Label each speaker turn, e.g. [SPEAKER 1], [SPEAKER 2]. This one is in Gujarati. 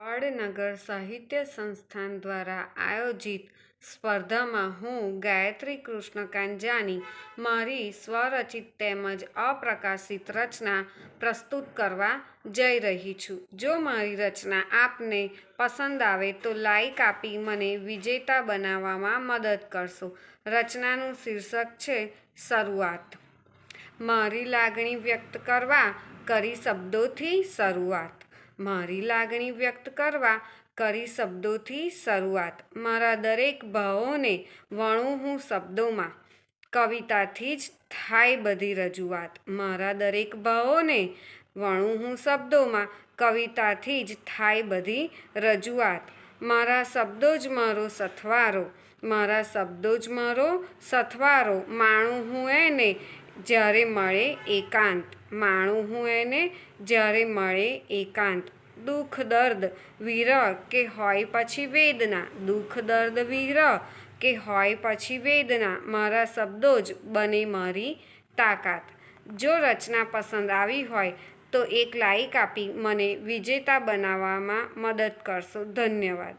[SPEAKER 1] વડનગર સાહિત્ય સંસ્થાન દ્વારા આયોજિત સ્પર્ધામાં હું ગાયત્રી કૃષ્ણ કાંજાની મારી સ્વરચિત તેમજ અપ્રકાશિત રચના પ્રસ્તુત કરવા જઈ રહી છું. જો મારી રચના આપને પસંદ આવે તો લાઈક આપી મને વિજેતા બનાવવામાં મદદ કરશો. રચનાનું શીર્ષક છે શરૂઆત. મારી લાગણી વ્યક્ત કરવા કરી શબ્દોથી શરૂઆત. મારી લાગણી વ્યક્ત કરવા કરી શબ્દોથી શરૂઆત. મારા દરેક ભાવોને વણું હું શબ્દોમાં, કવિતાથી જ થાય બધી રજૂઆત. મારા દરેક ભાવોને વણું હું શબ્દોમાં, કવિતાથી જ થાય બધી રજૂઆત. મારા શબ્દો જ મારો સથવારો, મારા શબ્દો જ મારો સથવારો. માણું હું એને જ્યારે મળે એકાંત, માણું હું એને જ્યારે મળે એકાંત. દુઃખ દર્દ વિરહ કે હોય પછી વેદના, દુઃખ દર્દ વિરહ કે હોય પછી વેદના. મારા શબ્દો જ બને મારી તાકાત. જો રચના પસંદ આવી હોય તો એક લાઈક આપી મને વિજેતા બનાવવામાં મદદ કરશો. ધન્યવાદ.